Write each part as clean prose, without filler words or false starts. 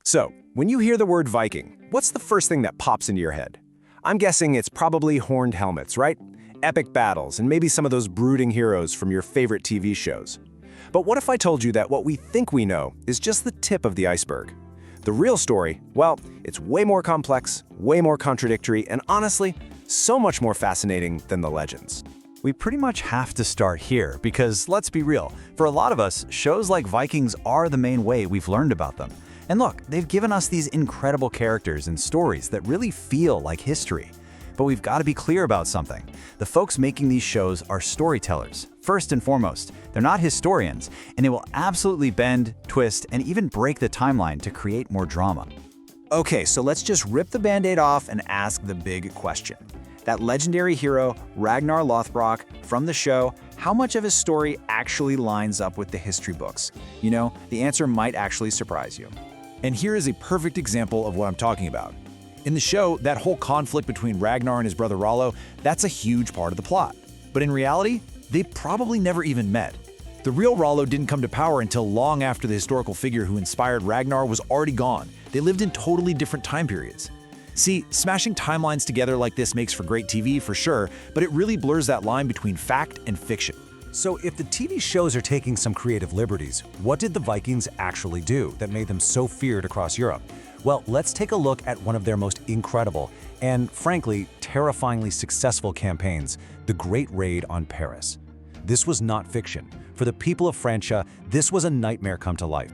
So, when you hear the word Viking, what's the first thing that pops into your head? I'm guessing it's probably horned helmets, right? Epic battles, and maybe some of those brooding heroes from your favorite TV shows. But what if I told you that what we think we know is just the tip of the iceberg? The real story, well, it's way more complex, way more contradictory, and honestly, so much more fascinating than the legends. We pretty much have to start here because, let's be real, for a lot of us, shows like Vikings are the main way we've learned about them. And look, they've given us these incredible characters and stories that really feel like history. But we've got to be clear about something. The folks making these shows are storytellers, first and foremost. They're not historians, and they will absolutely bend, twist, and even break the timeline to create more drama. Okay, so let's just rip the Band-Aid off and ask the big question. That legendary hero, Ragnar Lothbrok, from the show, how much of his story actually lines up with the history books? You know, the answer might actually surprise you. And here is a perfect example of what I'm talking about. In the show, that whole conflict between Ragnar and his brother Rollo, that's a huge part of the plot. But in reality, they probably never even met. The real Rollo didn't come to power until long after the historical figure who inspired Ragnar was already gone. They lived in totally different time periods. See, smashing timelines together like this makes for great TV for sure, but it really blurs that line between fact and fiction. So if the TV shows are taking some creative liberties, what did the Vikings actually do that made them so feared across Europe? Well, let's take a look at one of their most incredible and, frankly, terrifyingly successful campaigns, the Great Raid on Paris. This was not fiction. For the people of Francia, this was a nightmare come to life.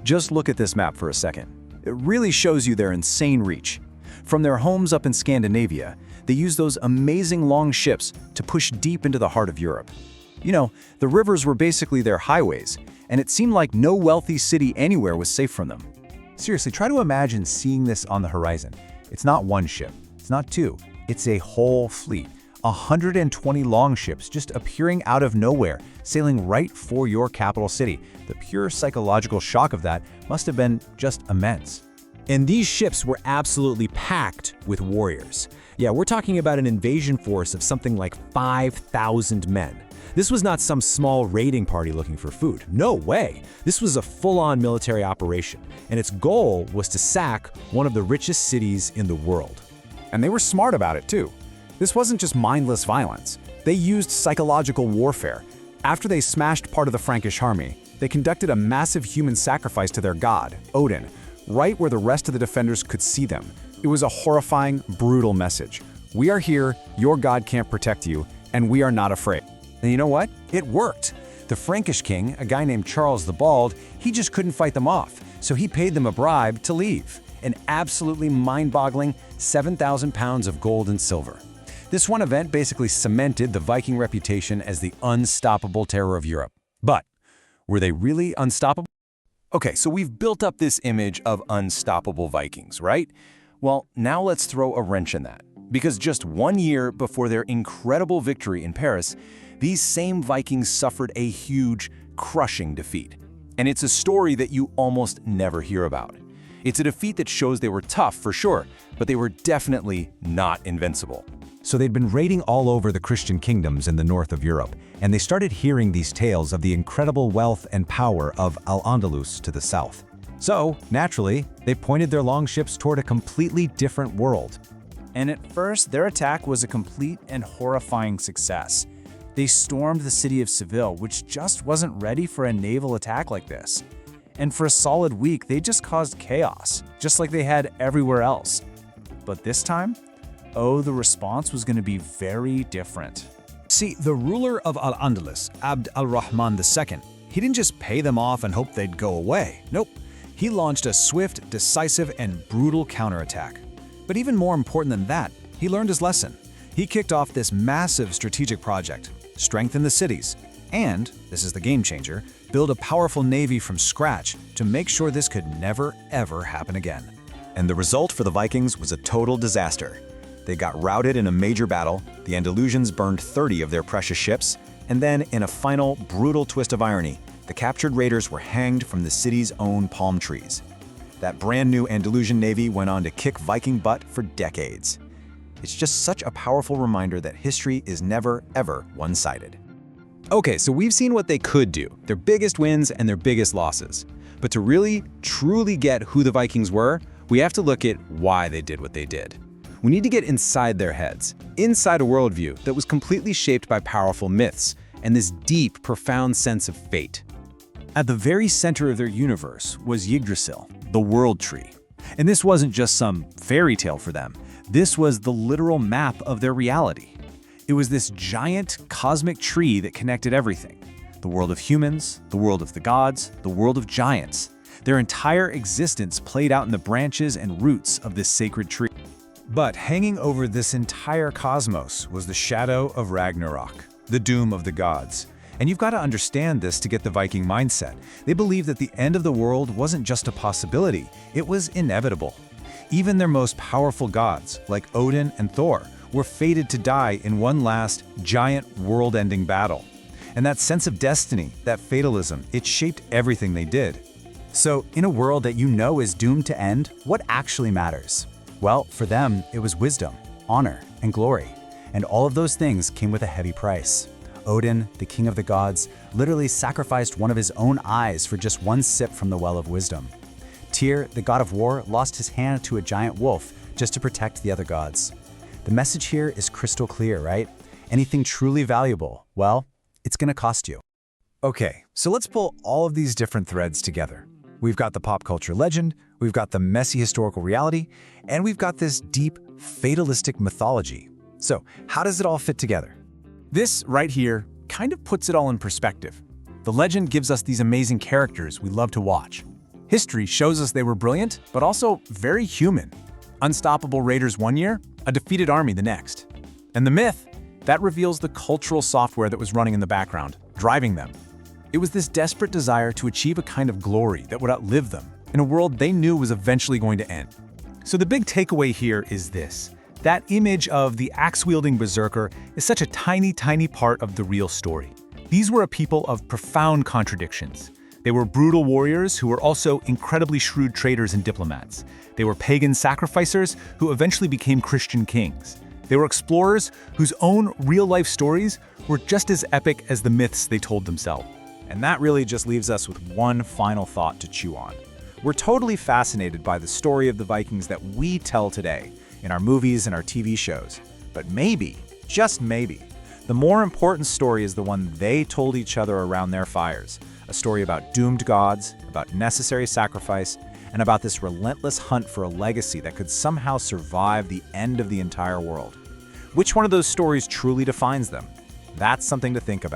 Just look at this map for a second. It really shows you their insane reach. From their homes up in Scandinavia, they used those amazing long ships to push deep into the heart of Europe. You know, the rivers were basically their highways, and it seemed like no wealthy city anywhere was safe from them. Seriously, try to imagine seeing this on the horizon. It's not one ship, it's not two, it's a whole fleet. 120 longships just appearing out of nowhere, sailing right for your capital city. The pure psychological shock of that must have been just immense. And these ships were absolutely packed with warriors. Yeah, we're talking about an invasion force of something like 5,000 men. This was not some small raiding party looking for food. No way. This was a full-on military operation, and its goal was to sack one of the richest cities in the world. And they were smart about it too. This wasn't just mindless violence. They used psychological warfare. After they smashed part of the Frankish army, they conducted a massive human sacrifice to their god, Odin, right where the rest of the defenders could see them. It was a horrifying, brutal message. We are here, your god can't protect you, and we are not afraid. And you know what? It worked. The Frankish king, a guy named Charles the Bald, he just couldn't fight them off, so he paid them a bribe to leave. An absolutely mind-boggling 7,000 pounds of gold and silver. This one event basically cemented the Viking reputation as the unstoppable terror of Europe. But were they really unstoppable? Okay, so we've built up this image of unstoppable Vikings, right? Well, now let's throw a wrench in that. Because just 1 year before their incredible victory in Paris, these same Vikings suffered a huge, crushing defeat. And it's a story that you almost never hear about. It's a defeat that shows they were tough for sure, but they were definitely not invincible. So they'd been raiding all over the Christian kingdoms in the north of Europe, and they started hearing these tales of the incredible wealth and power of Al-Andalus to the south. So, naturally, they pointed their longships toward a completely different world. And at first, their attack was a complete and horrifying success. They stormed the city of Seville, which just wasn't ready for a naval attack like this. And for a solid week, they just caused chaos, just like they had everywhere else. But this time, oh, the response was going to be very different. See, the ruler of Al-Andalus, al-Rahman II, he didn't just pay them off and hope they'd go away. Nope. He launched a swift, decisive, and brutal counterattack. But even more important than that, he learned his lesson. He kicked off this massive strategic project, strengthen the cities, and, this is the game changer, build a powerful navy from scratch to make sure this could never, ever happen again. And the result for the Vikings was a total disaster. They got routed in a major battle, the Andalusians burned 30 of their precious ships, and then, in a final, brutal twist of irony, the captured raiders were hanged from the city's own palm trees. That brand new Andalusian navy went on to kick Viking butt for decades. It's just such a powerful reminder that history is never, ever one-sided. Okay, so we've seen what they could do, their biggest wins and their biggest losses. But to really, truly get who the Vikings were, we have to look at why they did what they did. We need to get inside their heads, inside a worldview that was completely shaped by powerful myths and this deep, profound sense of fate. At the very center of their universe was Yggdrasil, the World Tree. And this wasn't just some fairy tale for them. This was the literal map of their reality. It was this giant cosmic tree that connected everything. The world of humans, the world of the gods, the world of giants. Their entire existence played out in the branches and roots of this sacred tree. But hanging over this entire cosmos was the shadow of Ragnarok, the doom of the gods. And you've got to understand this to get the Viking mindset. They believed that the end of the world wasn't just a possibility, it was inevitable. Even their most powerful gods, like Odin and Thor, were fated to die in one last, giant, world-ending battle. And that sense of destiny, that fatalism, it shaped everything they did. So, in a world that you know is doomed to end, what actually matters? Well, for them, it was wisdom, honor, and glory. And all of those things came with a heavy price. Odin, the king of the gods, literally sacrificed one of his own eyes for just one sip from the well of wisdom. Tyr, the god of war, lost his hand to a giant wolf just to protect the other gods. The message here is crystal clear, right? Anything truly valuable, well, it's gonna cost you. Okay, so let's pull all of these different threads together. We've got the pop culture legend, we've got the messy historical reality, and we've got this deep, fatalistic mythology. So, how does it all fit together? This right here kind of puts it all in perspective. The legend gives us these amazing characters we love to watch. History shows us they were brilliant, but also very human. Unstoppable raiders one year, a defeated army the next. And the myth, that reveals the cultural software that was running in the background, driving them. It was this desperate desire to achieve a kind of glory that would outlive them, in a world they knew was eventually going to end. So the big takeaway here is this. That image of the axe-wielding berserker is such a tiny, tiny part of the real story. These were a people of profound contradictions. They were brutal warriors who were also incredibly shrewd traders and diplomats. They were pagan sacrificers who eventually became Christian kings. They were explorers whose own real-life stories were just as epic as the myths they told themselves. And that really just leaves us with one final thought to chew on. We're totally fascinated by the story of the Vikings that we tell today in our movies and our TV shows. But maybe, just maybe, the more important story is the one they told each other around their fires. A story about doomed gods, about necessary sacrifice, and about this relentless hunt for a legacy that could somehow survive the end of the entire world. Which one of those stories truly defines them? That's something to think about.